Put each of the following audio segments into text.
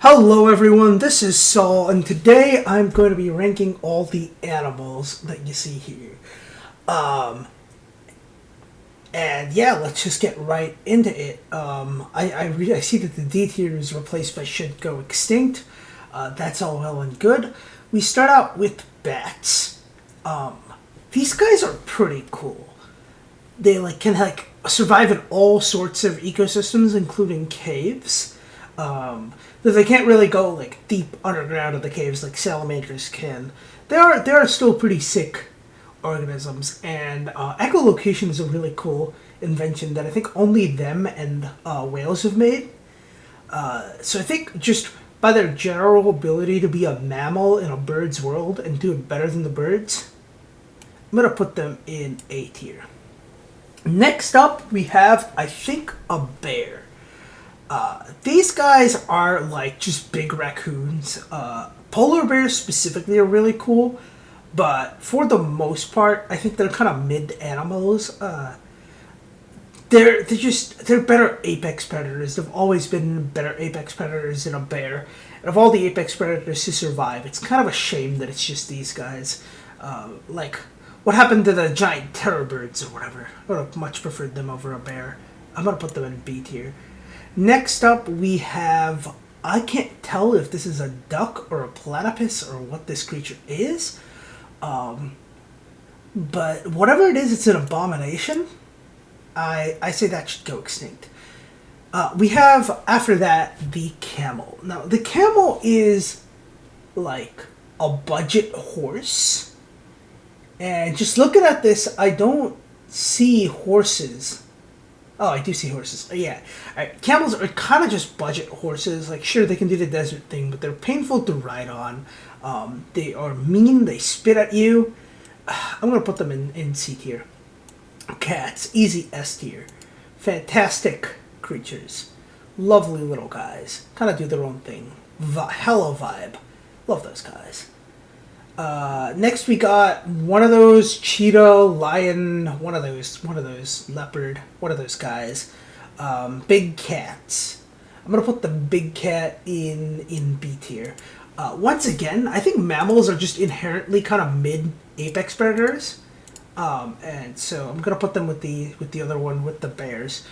Hello everyone, this is Saul, and today I'm going to be ranking all the animals that you see here. Um, and yeah, let's just get right into it. I see that the D tier is replaced by should go extinct. That's all well and good. We start out with bats. Um, these guys are pretty cool. They can survive in all sorts of ecosystems, including caves. Though they can't really go deep underground in the caves like salamanders can. They are still pretty sick organisms, and echolocation is a really cool invention that I think only them and whales have made. So I think just by their general ability to be a mammal in a bird's world and do it better than the birds, I'm gonna put them in A tier. Next up, we have, I think, a bear. These guys are like just big raccoons. Polar bears specifically are really cool, but for the most part, I think they're kind of mid animals. They're better apex predators. They've always been better apex predators than a bear. And of all the apex predators to survive, it's kind of a shame that it's just these guys. Like what happened to the giant terror birds or whatever? I would have much preferred them over a bear. I'm gonna put them in B tier. Next up, we have, I can't tell if this is a duck or a platypus or what this creature is. But whatever it is, it's an abomination. I say that should go extinct. We have, after that, the camel. Now, the camel is like a budget horse. And just looking at this, I don't see horses. Oh, I do see horses. Yeah. Alright, camels are kind of just budget horses. Like, sure, they can do the desert thing, but they're painful to ride on. They are mean. They spit at you. I'm going to put them in C tier. Cats. Easy S tier. Fantastic creatures. Lovely little guys. Kind of do their own thing. Hella vibe. Love those guys. Next we got one of those cheetah, lion, one of those leopard, one of those guys. Big cats. I'm gonna put the big cat in B tier. Once again, I think mammals are just inherently kind of mid apex predators, and so I'm gonna put them with the other one with the bears.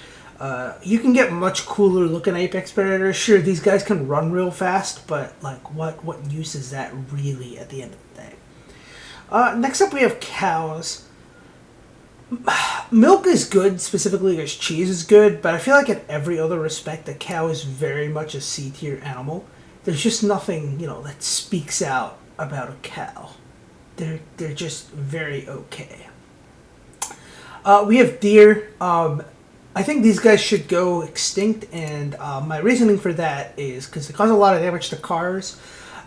You can get much cooler looking apex predators. Sure, these guys can run real fast, but like, what use is that really at the end of the day? Next up, we have cows. Milk is good, specifically because cheese is good, but I feel like in every other respect, a cow is very much a C tier animal. There's just nothing, that speaks out about a cow. They're just very okay. We have deer. I think these guys should go extinct, and my reasoning for that is because they cause a lot of damage to cars.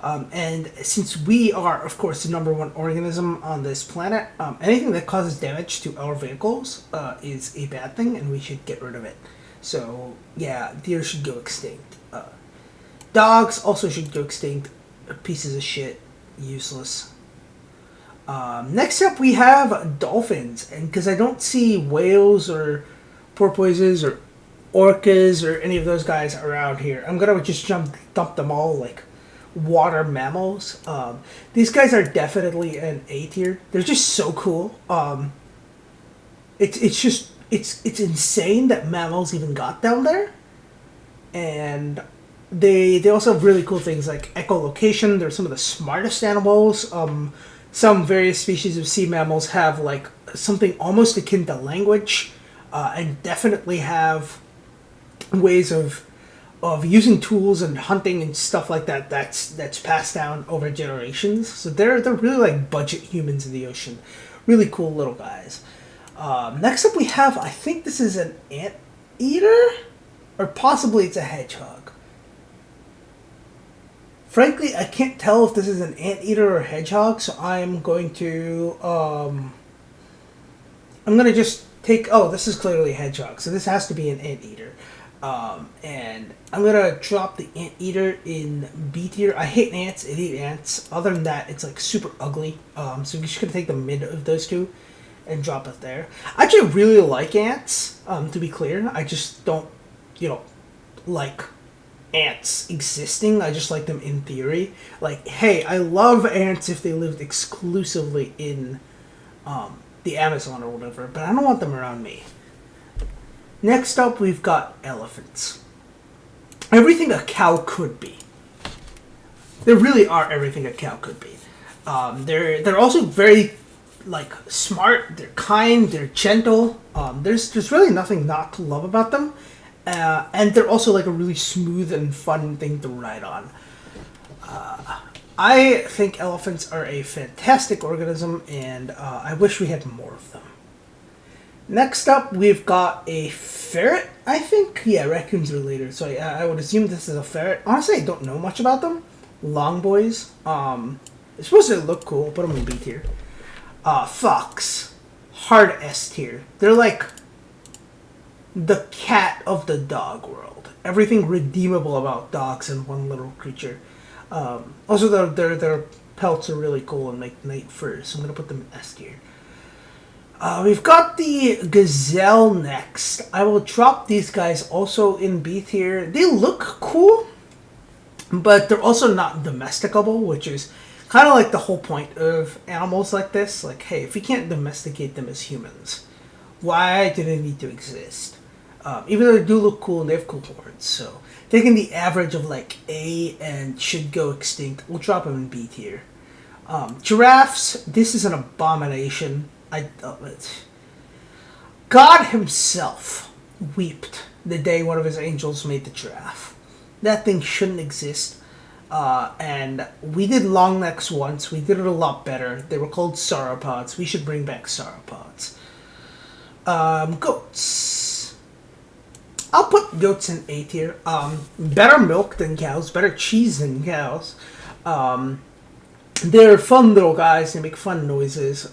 And since we are, of course, the number one organism on this planet, anything that causes damage to our vehicles is a bad thing, and we should get rid of it. So, yeah, deer should go extinct. Dogs also should go extinct. Pieces of shit. Useless. Next up, we have dolphins. And because I don't see whales or porpoises or orcas or any of those guys around here, I'm going to just dump them all like water mammals. These guys are definitely an A tier. They're just so cool. It's insane that mammals even got down there, and they also have really cool things like echolocation. They're some of the smartest animals. Some various species of sea mammals have like something almost akin to language, and definitely have ways of using tools and hunting and stuff like that. That's passed down over generations. So they're really like budget humans in the ocean. Really cool little guys. Next up we have, I think this is an anteater, or possibly it's a hedgehog. Frankly, I can't tell if this is an anteater or a hedgehog, so I'm going to just take, oh, this is clearly a hedgehog, so this has to be an anteater. And I'm gonna drop the anteater in B tier. I hate ants. I hate ants. Other than that, it's like super ugly. So we're just gonna take the mid of those two and drop it there. I actually really like ants. To be clear, I just don't, like ants existing. I just like them in theory. Like, hey, I love ants if they lived exclusively in the Amazon or whatever, but I don't want them around me. Next up, we've got elephants. Everything a cow could be. They really are everything a cow could be. They're also very like smart. They're kind. They're gentle. There's really nothing not to love about them, and they're also like a really smooth and fun thing to ride on. I think elephants are a fantastic organism, and I wish we had more of them. Next up, we've got a ferret. I think, yeah, raccoons are later, so I would assume this is a ferret. Honestly, I don't know much about them. Long boys. They're supposed to look cool. Put them in B tier. Fox. Hard S tier. They're like the cat of the dog world. Everything redeemable about dogs in one little creature. Also, their pelts are really cool and make night furs, so I'm going to put them in S tier. We've got the gazelle next. I will drop these guys also in B tier. They look cool, but they're also not domesticable, which is kind of like the whole point of animals like this. Like, hey, if we can't domesticate them as humans, why do they need to exist? Even though they do look cool and they have cool horns, so taking the average of like A and should go extinct, we'll drop them in B tier. Giraffes, this is an abomination. God himself wept the day one of his angels made the giraffe. That thing shouldn't exist. And we did long necks once. We did it a lot better. They were called sauropods. We should bring back sauropods. Goats. I'll put goats in A tier. Better milk than cows. Better cheese than cows. They're fun little guys. They make fun noises.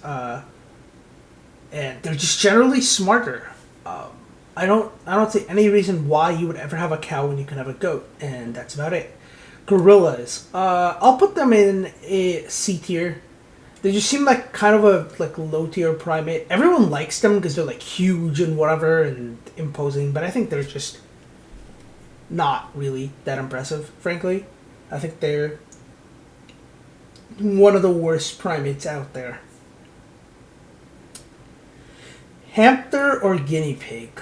And they're just generally smarter. I don't see any reason why you would ever have a cow when you can have a goat, and that's about it. Gorillas. I'll put them in a C tier. They just seem like kind of a like low tier primate. Everyone likes them because they're like huge and whatever and imposing, but I think they're just not really that impressive, frankly. I think they're one of the worst primates out there. Hamster or guinea pig?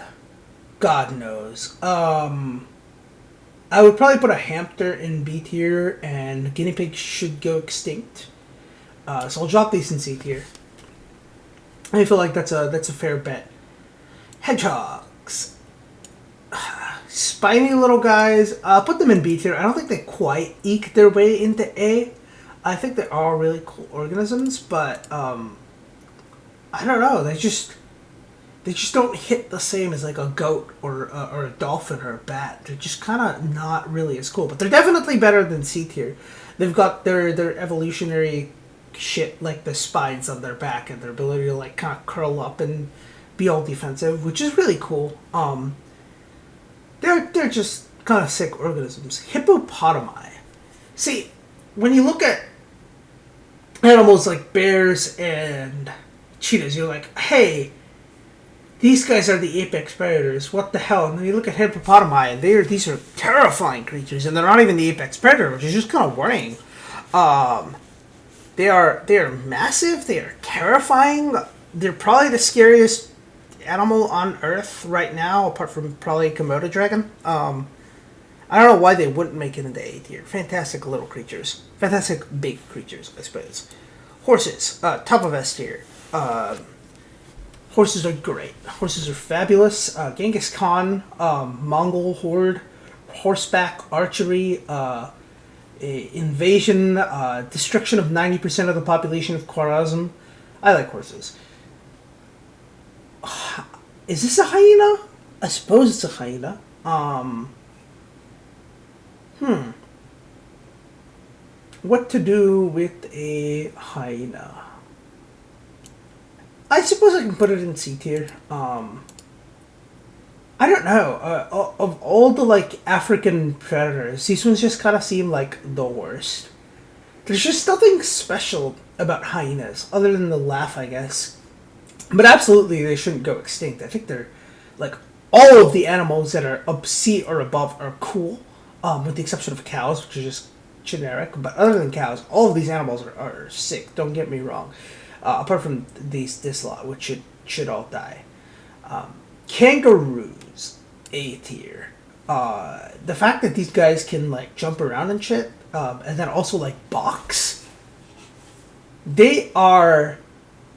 God knows. I would probably put a hamster in B tier, and guinea pig should go extinct. So I'll drop these in C tier. I feel like that's a fair bet. Hedgehogs. Spiny little guys. I'll put them in B tier. I don't think they quite eke their way into A. I think they are really cool organisms, but I don't know. They just don't hit the same as like a goat or a dolphin or a bat. They're just kind of not really as cool, but they're definitely better than C tier. They've got their evolutionary shit, like the spines on their back and their ability to like kind of curl up and be all defensive, which is really cool. They're just kind of sick organisms. Hippopotami. See, when you look at animals like bears and cheetahs, you're like, hey, these guys are the apex predators. What the hell? And then you look at hippopotami, and these are terrifying creatures, and they're not even the apex predator, which is just kind of worrying. They are massive. They are terrifying. They're probably the scariest animal on Earth right now, apart from probably Komodo dragon. I don't know why they wouldn't make it into A tier. Fantastic little creatures. Fantastic big creatures, I suppose. Horses. Top of S tier. Horses are great. Horses are fabulous. Genghis Khan, Mongol horde, horseback archery, invasion, destruction of 90% of the population of Khwarazm. I like horses. Is this a hyena? I suppose it's a hyena. What to do with a hyena? I suppose I can put it in C tier. I don't know. Of all the like African predators, these ones just kind of seem like the worst. There's just nothing special about hyenas other than the laugh, I guess. But absolutely, they shouldn't go extinct. I think they're like all of the animals that are up C or above are cool. with the exception of cows, which are just generic. But other than cows, all of these animals are sick. Don't get me wrong. Apart from this lot, which should all die. Kangaroos, A tier. The fact that these guys can like jump around and shit, and then also like box, they are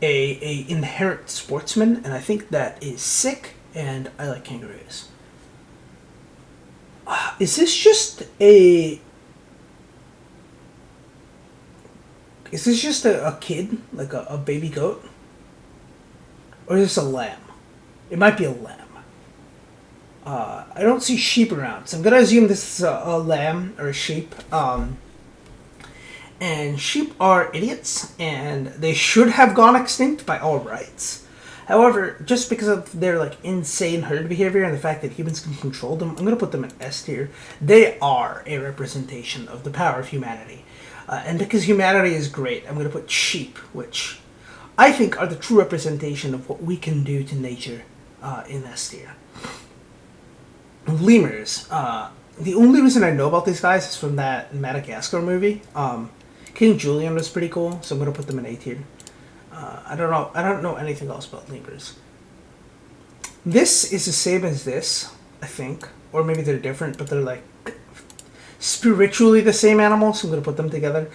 a inherent sportsman, and I think that is sick. And I like kangaroos. Is this just a? Is this just a kid, like a baby goat, or is this a lamb? It might be a lamb. I don't see sheep around, so I'm gonna assume this is a lamb or a sheep. And sheep are idiots, and they should have gone extinct by all rights. However, just because of their like insane herd behavior and the fact that humans can control them, I'm gonna put them in S tier. They are a representation of the power of humanity, and because humanity is great, I'm gonna put sheep, which I think are the true representation of what we can do to nature, in S tier. Lemurs. The only reason I know about these guys is from that Madagascar movie. King Julian was pretty cool, so I'm gonna put them in A tier. I don't know anything else about lemurs. This is the same as this, I think, or maybe they're different, but they're like spiritually the same animal, so I'm gonna put them together.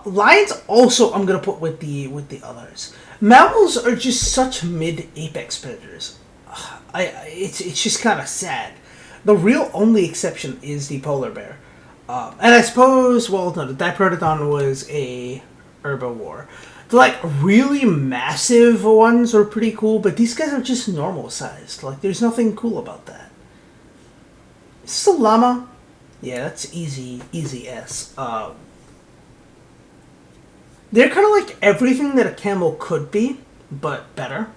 Lions also I'm gonna put with the others. Mammals are just such mid apex predators. It's just kind of sad. The real only exception is the polar bear. And I suppose, well, no, the Diprotodon was a herbivore. The, like, really massive ones are pretty cool, but these guys are just normal sized. Like, there's nothing cool about that. Is this a llama? Yeah, that's easy S. They're kind of like everything that a camel could be, but better.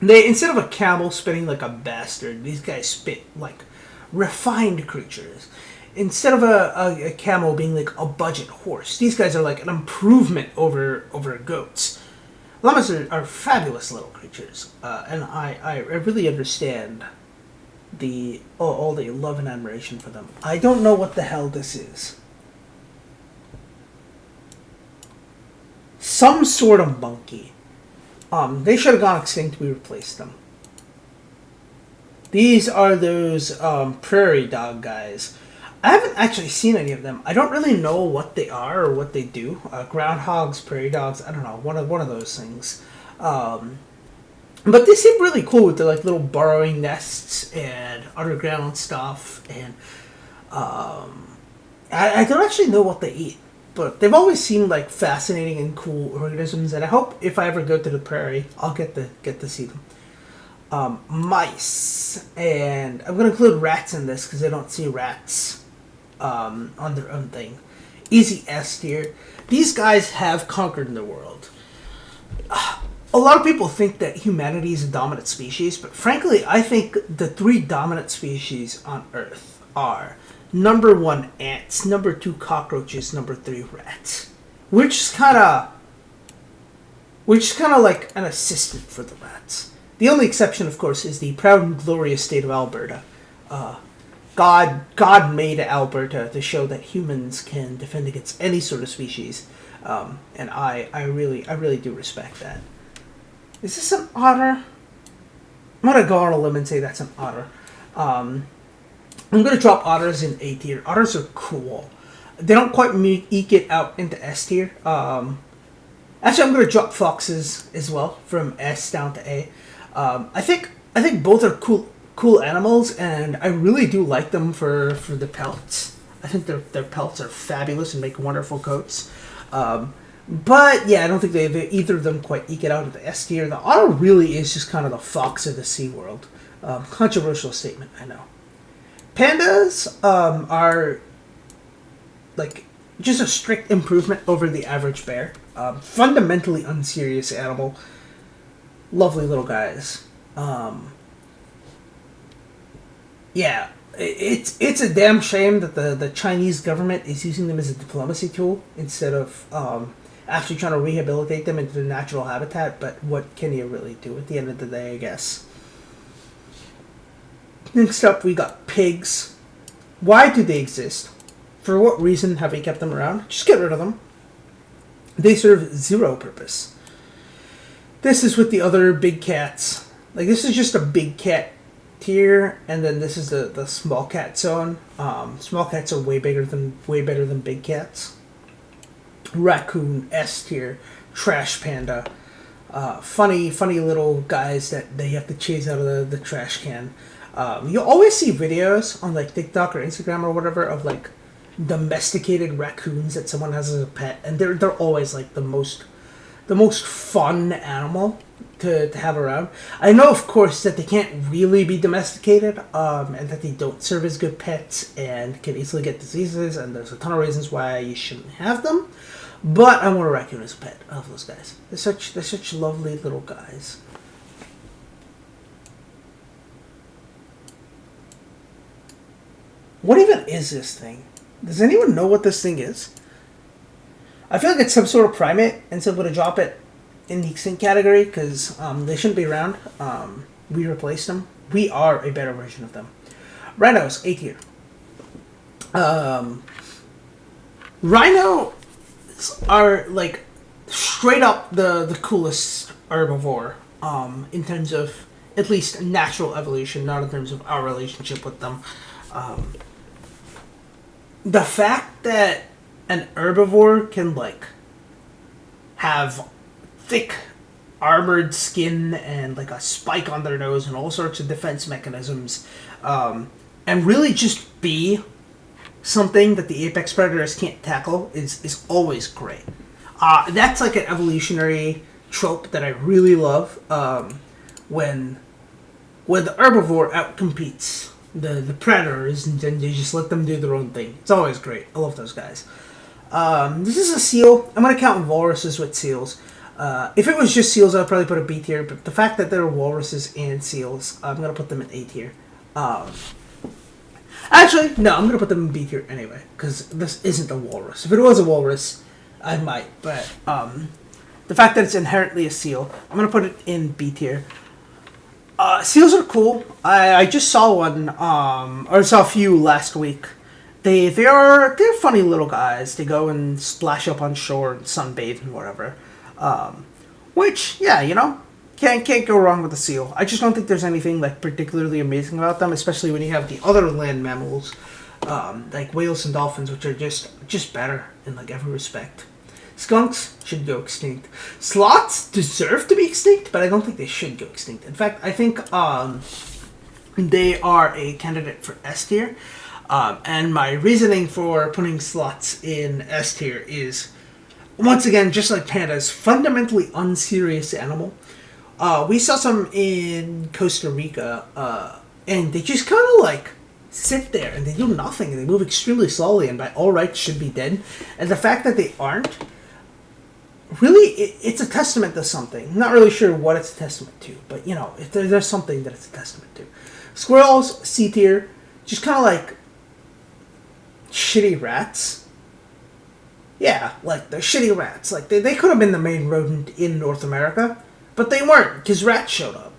They, instead of a camel spitting like a bastard, these guys spit like refined creatures. Instead of a camel being like a budget horse, these guys are like an improvement over goats. Llamas are fabulous little creatures, and I really understand all the love and admiration for them. I don't know what the hell this is. Some sort of monkey. They should have gone extinct. We replaced them. These are those prairie dog guys. I haven't actually seen any of them. I don't really know what they are or what they do. Groundhogs, prairie dogs. I don't know. One of those things. But they seem really cool with their like little burrowing nests and underground stuff. And I don't actually know what they eat. But they've always seemed like fascinating and cool organisms, and I hope if I ever go to the prairie, I'll get to see them. Mice, and I'm gonna include rats in this because I don't see rats on their own thing. Easy S tier. These guys have conquered the world. A lot of people think that humanity is a dominant species, but frankly, I think the three dominant species on Earth are number 1, ants. Number 2, cockroaches. Number 3, rats. Which is kind of like an assistant for the rats. The only exception, of course, is the proud and glorious state of Alberta. God made Alberta to show that humans can defend against any sort of species, and I really do respect that. Is this an otter? I'm gonna go on a limb and say that's an otter. I'm going to drop otters in A tier. Otters are cool. They don't quite eke it out into S tier. Actually, I'm going to drop foxes as well from S down to A. I think both are cool animals, and I really do like them for the pelts. I think their pelts are fabulous and make wonderful coats. But yeah, I don't think either of them quite eke it out into S tier. The otter really is just kind of the fox of the Sea World. Controversial statement, I know. Pandas are like just a strict improvement over the average bear. Fundamentally unserious animal. Lovely little guys. Yeah, it's a damn shame that the Chinese government is using them as a diplomacy tool instead of actually trying to rehabilitate them into their natural habitat. But what can you really do at the end of the day, I guess? Next up, we got pigs. Why do they exist? For what reason have we kept them around? Just get rid of them. They serve zero purpose. This is with the other big cats. Like, this is just a big cat tier, and then this is the small cat zone. Small cats are way better than big cats. Raccoon, S tier, trash panda. Funny little guys that they have to chase out of the trash can. You always see videos on like TikTok or Instagram or whatever of like domesticated raccoons that someone has as a pet, and they're always like the most fun animal to have around. I know, of course, that they can't really be domesticated, and that they don't serve as good pets and can easily get diseases, and there's a ton of reasons why you shouldn't have them. But I want a raccoon as a pet. I love those guys. They're such lovely little guys. What even is this thing? Does anyone know what this thing is? I feel like it's some sort of primate, and so I'm going to drop it in the extinct category because they shouldn't be around. We replaced them. We are a better version of them. Rhinos, A tier. Rhino are like straight up the coolest herbivore in terms of at least natural evolution, not in terms of our relationship with them. The fact that an herbivore can like have thick armored skin and like a spike on their nose and all sorts of defense mechanisms, and really just be something that the apex predators can't tackle is always great. That's like an evolutionary trope that I really love, when the herbivore outcompetes the predators and then you just let them do their own thing. It's always great. I love those guys. This is a seal. I'm going to count walruses with seals. If it was just seals, I'd probably put a B tier, but the fact that there are walruses and seals, I'm going to put them in A tier. Actually, no, I'm going to put them in B tier anyway, because this isn't a walrus. If it was a walrus, I might, but the fact that it's inherently a seal, I'm going to put it in B tier. Seals are cool. I just saw one, or saw a few last week. They're funny little guys. They go and splash up on shore and sunbathe and whatever. Which, yeah, you know, can't go wrong with a seal. I just don't think there's anything like particularly amazing about them, especially when you have the other land mammals, like whales and dolphins, which are just better in like every respect. Skunks should go extinct. Sloths deserve to be extinct, but I don't think they should go extinct. In fact, I think they are a candidate for S tier. And my reasoning for putting sloths in S tier is, once again, just like pandas, fundamentally unserious animal. We saw some in Costa Rica, and they just kind of like sit there and they do nothing, and they move extremely slowly, and by all rights should be dead. And the fact that they aren't, really, it's a testament to something. Not really sure what it's a testament to, but you know, if there's something that it's a testament to. Squirrels, C tier, just kind of like shitty rats. Yeah, like they're shitty rats. Like they could have been the main rodent in North America, but they weren't because rats showed up.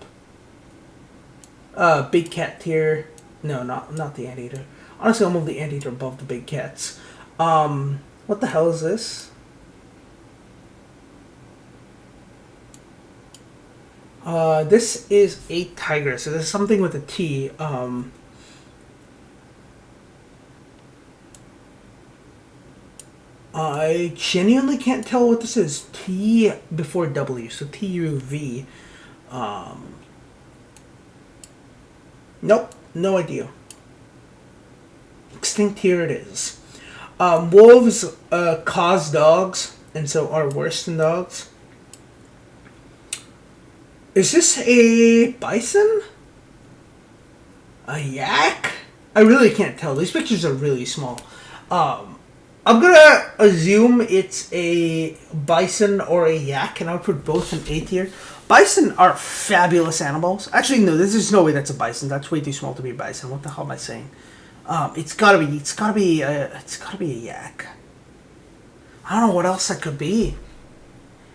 Big cat tier. No, not the anteater. Honestly, I'll move the anteater above the big cats. What the hell is this? This is a tiger, so this is something with a T. I genuinely can't tell what this is. T before W, so TUV. Nope, no idea. Extinct, here it is. Wolves cause dogs, and so are worse than dogs. Is this a bison? A yak? I really can't tell. These pictures are really small. I'm gonna assume it's a bison or a yak, and I would put both in A tier. Bison are fabulous animals. Actually, no, there's no way that's a bison. That's way too small to be a bison. What the hell am I saying? It's gotta be a yak. I don't know what else that could be.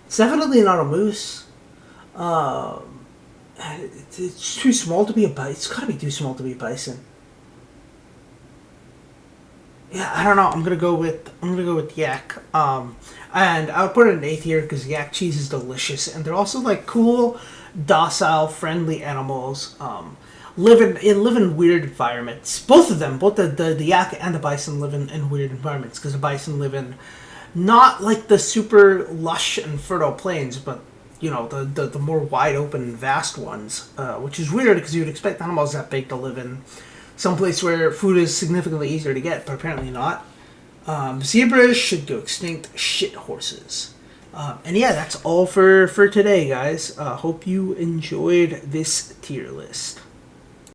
It's definitely not a moose. It's too small to be a bison. It's gotta be too small to be a bison. Yeah, I don't know. I'm gonna go with yak. And I would put it in A tier because yak cheese is delicious, and they're also like cool, docile, friendly animals. Live in weird environments. Both of them, both the yak and the bison live in weird environments because the bison live in not like the super lush and fertile plains, but you know the more wide open and vast ones, which is weird because you would expect animals that big to live in someplace where food is significantly easier to get, but apparently not. Zebras should go extinct. Shit horses. And yeah, that's all for today, guys. Hope you enjoyed this tier list.